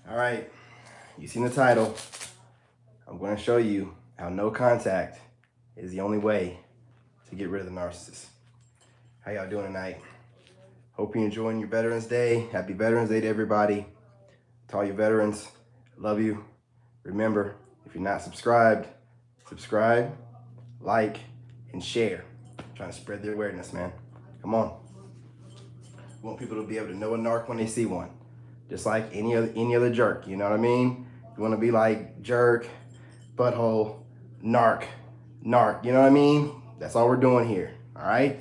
All right, you seen the title. I'm going to show you how no contact is the only way to get rid of the narcissist. How y'all doing tonight? Hope you're enjoying your Veterans Day. Happy Veterans Day to everybody. To all your veterans, love you. Remember, if you're not subscribed, subscribe, like, and share. I'm trying to spread the awareness, man. Come on. We want people to be able to know a narc when they see one. Just like any other jerk, you know what I mean? You want to be like jerk, butthole, narc, you know what I mean? That's all we're doing here, all right?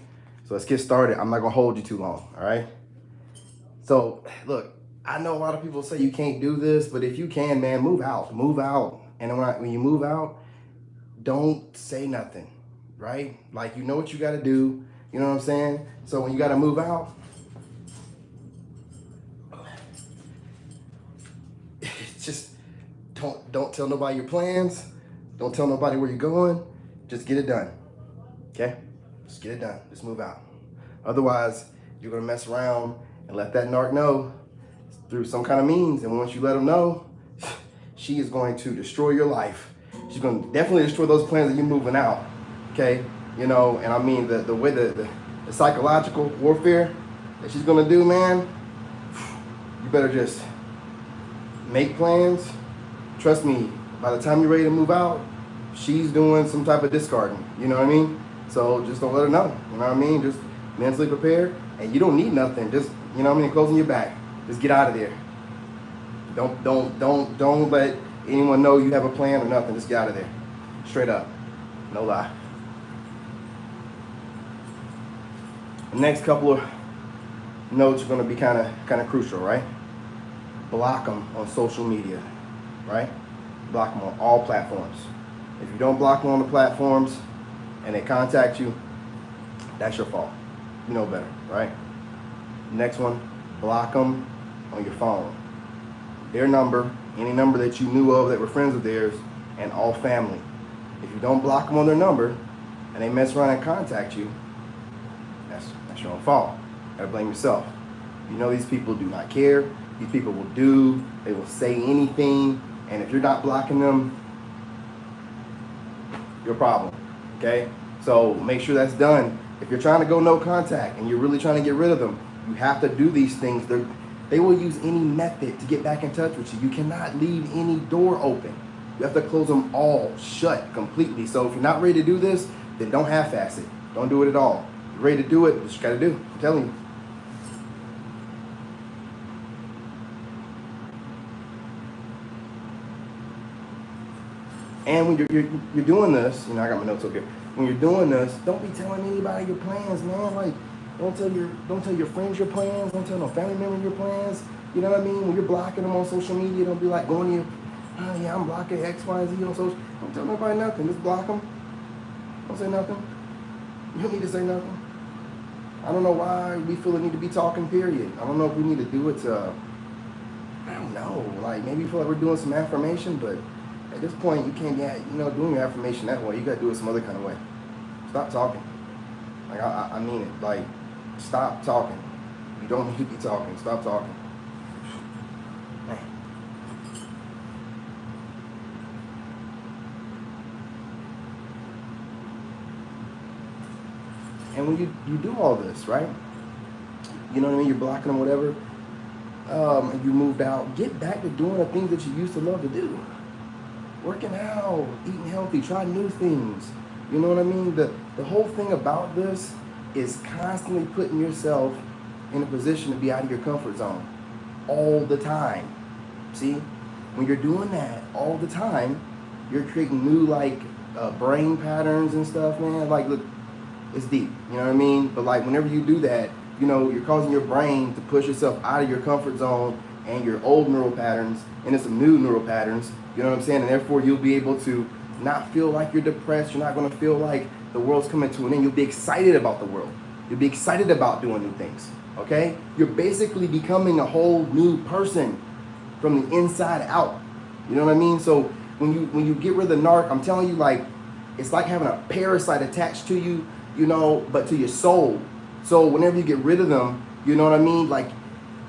So let's get started. I'm not gonna hold you too long, all right? So look, I know a lot of people say you can't do this, but if you can, man, move out. And when you move out, don't say nothing, right? Like, you know what you gotta do, you know what I'm saying? So when you gotta move out, just don't tell nobody your plans. Don't tell nobody where you're going. Just get it done. Okay? Just get it done. Just move out. Otherwise, you're gonna mess around and let that narc know through some kind of means. And once you let them know, she is going to destroy your life. She's gonna definitely destroy those plans that you're moving out. Okay? You know, and I mean the way the psychological warfare that she's gonna do, man, you better just make plans. Trust me, by the time you're ready to move out, she's doing some type of discarding, you know what I mean? So just don't let her know, you know what I mean? Just mentally prepare, and you don't need nothing. Just, you know what I mean, closing your back. Just get out of there. Don't let anyone know you have a plan or nothing. Just get out of there. Straight up. No lie. The next couple of notes are gonna be kind of crucial, right? Block them on social media, right? Block them on all platforms. If you don't block them on the platforms and they contact you, that's your fault. You know better, right? Next one, block them on your phone. Their number, any number that you knew of that were friends of theirs, and all family. If you don't block them on their number and they mess around and contact you, that's your own fault. You gotta blame yourself. You know these people do not care. These people they will say anything, and if you're not blocking them, your problem, okay? So make sure that's done. If you're trying to go no contact and you're really trying to get rid of them, you have to do these things. They will use any method to get back in touch with you. You cannot leave any door open. You have to close them all shut completely. So if you're not ready to do this, then don't half-ass it. Don't do it at all. If you're ready to do it, what you gotta do, I'm telling you. And when you're doing this, you know, I got my notes up here. When you're doing this, don't be telling anybody your plans, man. Like, don't tell your friends your plans. Don't tell no family member your plans. You know what I mean? When you're blocking them on social media, don't be like going to your, oh yeah, I'm blocking X, Y, Z on social. Don't tell nobody nothing. Just block them. Don't say nothing. You don't need to say nothing. I don't know why we feel the need to be talking, period. I don't know if we need to do it to, I don't know, like maybe feel like we're doing some affirmation, but at this point, you can't get, doing your affirmation that way. You got to do it some other kind of way. Stop talking. Like, I mean it. Like, stop talking. You don't need to be talking. Stop talking. Man. And when you do all this, right? You know what I mean? You're blocking them, whatever. And you moved out. Get back to doing the things that you used to love to do. Working out, eating healthy, try new things. You know what I mean? The whole thing about this is constantly putting yourself in a position to be out of your comfort zone all the time. See? When you're doing that all the time, you're creating new brain patterns and stuff, man. Like, look, it's deep. You know what I mean? But like whenever you do that, you're causing your brain to push yourself out of your comfort zone and your old neural patterns into some new neural patterns. You know what I'm saying? And therefore, you'll be able to not feel like you're depressed. You're not going to feel like the world's coming to an end. You'll be excited about the world. You'll be excited about doing new things, okay? You're basically becoming a whole new person from the inside out. You know what I mean? So when you get rid of the narc, I'm telling you, like, it's like having a parasite attached to you, but to your soul. So whenever you get rid of them, you know what I mean? Like,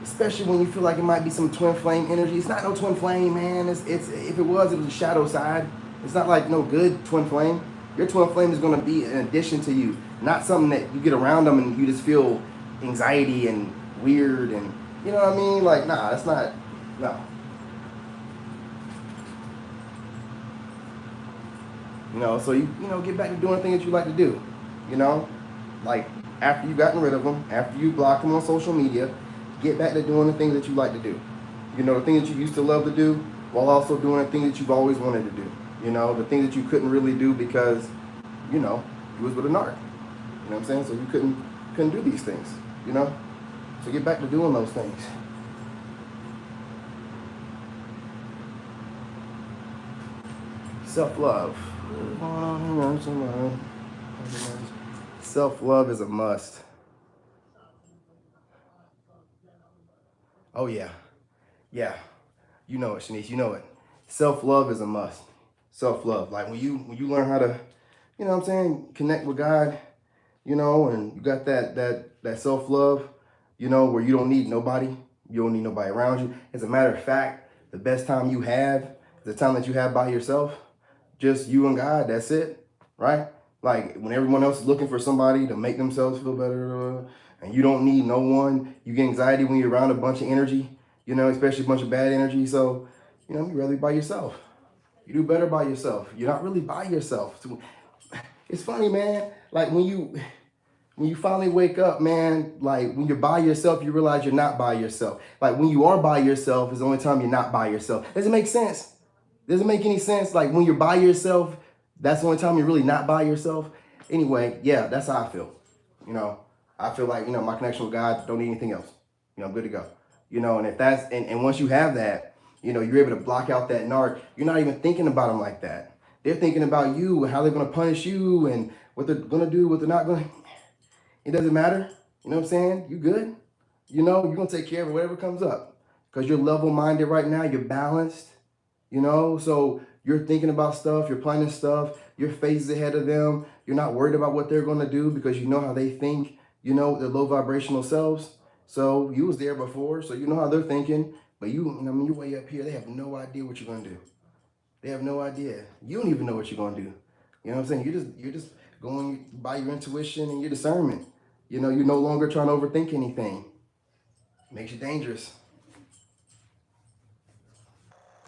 especially when you feel like it might be some twin flame energy. It's not no twin flame, man. It's if it was a shadow side. It's not like no good twin flame. Your twin flame is going to be an addition to you, not something that you get around them and you just feel anxiety and weird and you know what I mean. Like, nah, it's not. No. You know, so you get back to doing things that you like to do. You know, like after you've gotten rid of them, after you block them on social media, get back to doing the things that you like to do. You know, the things that you used to love to do, while also doing the things that you've always wanted to do. You know, the things that you couldn't really do because, you know, you was with a narc. You know what I'm saying? So you couldn't do these things. You know, so get back to doing those things. Self-love. Self-love is a must. Oh yeah. Yeah. You know it, Shanice, you know it. Self-love is a must. Self-love. Like when you learn how to, you know what I'm saying, connect with God, you know, and you got that self-love, you know, where you don't need nobody. You don't need nobody around you. As a matter of fact, the best time you have is the time that you have by yourself. Just you and God, that's it, right? Like when everyone else is looking for somebody to make themselves feel better, and you don't need no one. You get anxiety when you're around a bunch of energy, you know, especially a bunch of bad energy. So, you know, you'd rather be by yourself. You do better by yourself. You're not really by yourself. It's funny, man. Like when you finally wake up, man, like when you're by yourself, you realize you're not by yourself. Like when you are by yourself is the only time you're not by yourself. Does it make sense? Does it make any sense? Like when you're by yourself, that's the only time you're really not by yourself. Anyway, yeah, that's how I feel. You know, I feel like, you know, my connection with God, don't need anything else. You know, I'm good to go. You know, and if that's, and once you have that, you know, you're able to block out that narc. You're not even thinking about them like that. They're thinking about you and how they're going to punish you and what they're going to do, what they're not going to. It doesn't matter. You know what I'm saying? You good. You know, you're going to take care of it, whatever comes up. Because you're level-minded right now. You're balanced. You know, so you're thinking about stuff, you're planning stuff, your face is ahead of them. You're not worried about what they're going to do because you know how they think, you know, their low vibrational selves. So you was there before, so you know how they're thinking. But you know, I mean, you're way up here. They have no idea what you're going to do. They have no idea. You don't even know what you're going to do. You know what I'm saying? You're just going by your intuition and your discernment. You know, you're no longer trying to overthink anything. Makes you dangerous.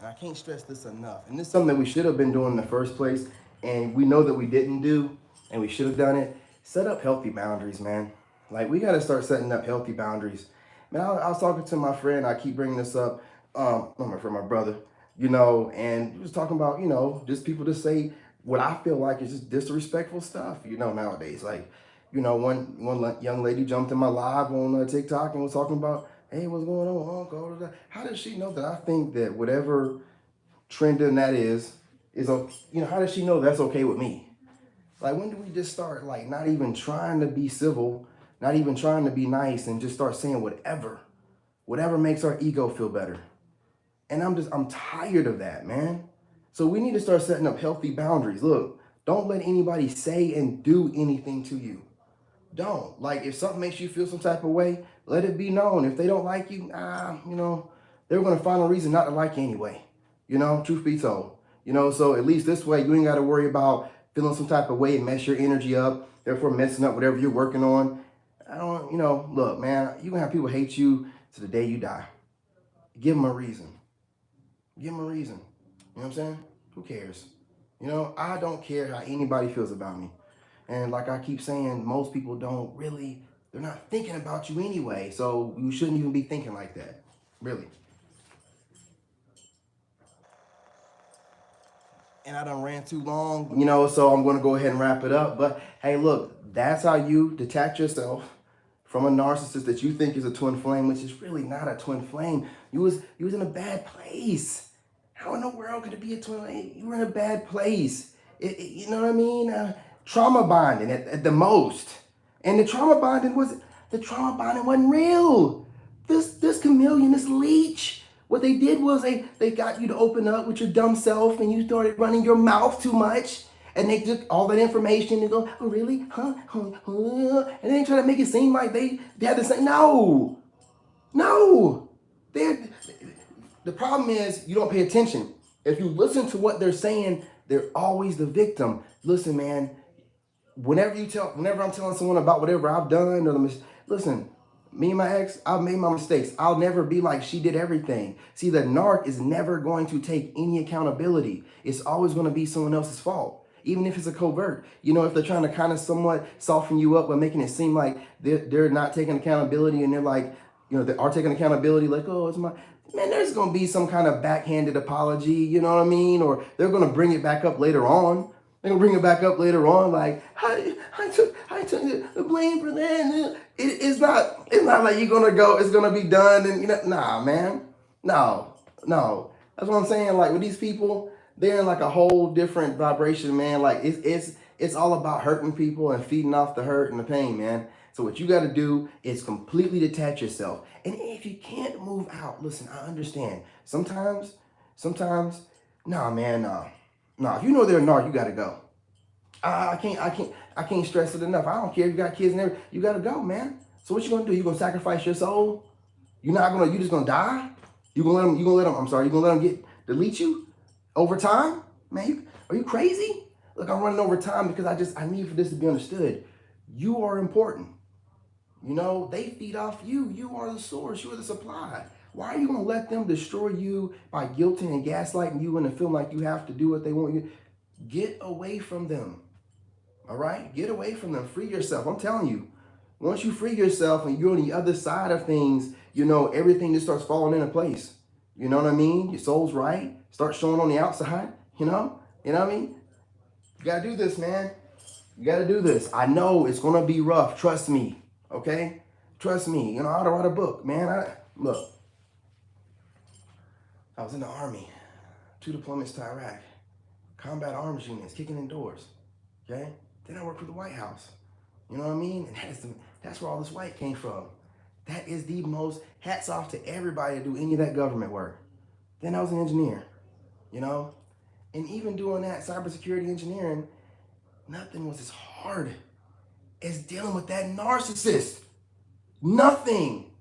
I can't stress this enough. And this is something that we should have been doing in the first place. And we know that we didn't do, and we should have done it. Set up healthy boundaries, man. Like, we got to start setting up healthy boundaries. Man, I was talking to my friend. I keep bringing this up. Not my friend, my brother. You know, and he was talking about, you know, just people to say what I feel like is just disrespectful stuff, you know, nowadays. Like, you know, one young lady jumped in my live on TikTok and was talking about, hey, what's going on, Uncle? How does she know that I think that whatever trending that is, you know, how does she know that's okay with me? Like, when do we just start, like, not even trying to be civil, not even trying to be nice, and just start saying whatever makes our ego feel better? And I'm tired of that, man. So we need to start setting up healthy boundaries. Look, don't let anybody say and do anything to you. Don't. Like, if something makes you feel some type of way, let it be known. If they don't like you, you know, they're going to find a reason not to like you anyway. You know, truth be told. You know, so at least this way, you ain't got to worry about feeling some type of way and mess your energy up, therefore messing up whatever you're working on. You know, look, man, you're going to have people hate you to the day you die. Give them a reason. Give them a reason. You know what I'm saying? Who cares? You know, I don't care how anybody feels about me. And like I keep saying, most people they're not thinking about you anyway. So you shouldn't even be thinking like that. Really. And I done ran too long, you know, so I'm going to go ahead and wrap it up. But hey, look, that's how you detach yourself from a narcissist that you think is a twin flame, which is really not a twin flame. You was in a bad place. How in the world could it be a twin flame? You were in a bad place. You know what I mean? Trauma bonding at the most. And the trauma bonding wasn't real. This chameleon, this leech, what they did was they got you to open up with your dumb self and you started running your mouth too much. And they took all that information and go, oh, really? Huh? And they try to make it seem like they had to say, no. No. The problem is you don't pay attention. If you listen to what they're saying, they're always the victim. Listen, man, whenever I'm telling someone about whatever I've done, listen, me and my ex, I've made my mistakes. I'll never be like she did everything. See, the narc is never going to take any accountability. It's always going to be someone else's fault. Even if it's a covert, if they're trying to kind of somewhat soften you up by making it seem like they're not taking accountability, and they're like, they are taking accountability, like, oh, it's my, man, there's going to be some kind of backhanded apology, you know what I mean? Or they're going to bring it back up later on. They're going to bring it back up later on, like, I took the blame for that. It's not like you're going to go, it's going to be done. And, nah, man. No. That's what I'm saying. Like, with these people, they're in like a whole different vibration, man. Like, it's all about hurting people and feeding off the hurt and the pain, man. So what you got to do is completely detach yourself. And if you can't move out, listen, I understand. Sometimes, nah, man, nah. If you know they're a narc, you got to go. I can't stress it enough. I don't care if you got kids and everything. You got to go, man. So what you going to do? You going to sacrifice your soul? You just going to die? You going to let them delete you over time? Man, are you crazy? Look, I'm running over time because I need for this to be understood. You are important. They feed off you. You are the source. You are the supply. Why are you going to let them destroy you by guilting and gaslighting you into feeling like you have to do what they want you? Get away from them. All right? Get away from them. Free yourself. I'm telling you. Once you free yourself and you're on the other side of things, everything just starts falling into place. You know what I mean? Your soul's right. Start showing on the outside. You know what I mean? You got to do this, man. You got to do this. I know it's going to be rough. Trust me. Okay? Trust me. I ought to write a book, man. Look. I was in the Army. 2 deployments to Iraq. Combat arms units, kicking in doors. Okay? Then I worked for the White House. You know what I mean? And that's where all this white came from. That is the most, hats off to everybody to do any of that government work. Then I was an engineer, And even doing that cybersecurity engineering, nothing was as hard as dealing with that narcissist. Nothing.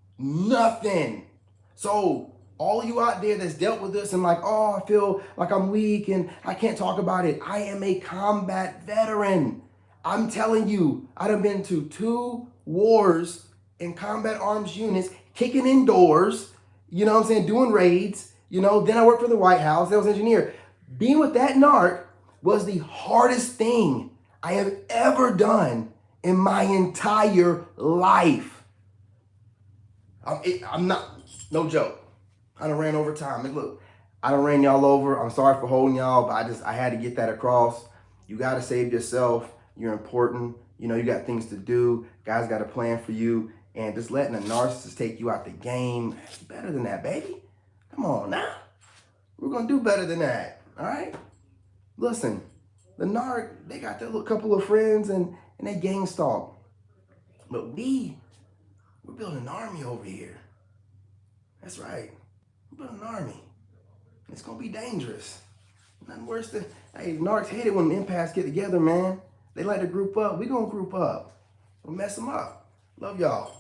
So all you out there that's dealt with this and like, oh, I feel like I'm weak and I can't talk about it. I am a combat veteran. I'm telling you, I done been to 2 wars in combat arms units, kicking in doors, doing raids, then I worked for the White House, I was an engineer. Being with that narc was the hardest thing I have ever done in my entire life. I'm not, no joke. I done ran over time. And look, I done ran y'all over. I'm sorry for holding y'all, but I had to get that across. You got to save yourself. You're important. You got things to do. God's got a plan for you. And just letting a narcissist take you out the game, it's better than that, baby. Come on now. We're going to do better than that. All right? Listen, the narc, they got their couple of friends and they gang stalk. But we're building an army over here. That's right. We're building an army. It's going to be dangerous. Nothing worse than, hey, narcs hate it when empaths get together, man. They like to group up. We're going to group up. We'll mess them up. Love y'all.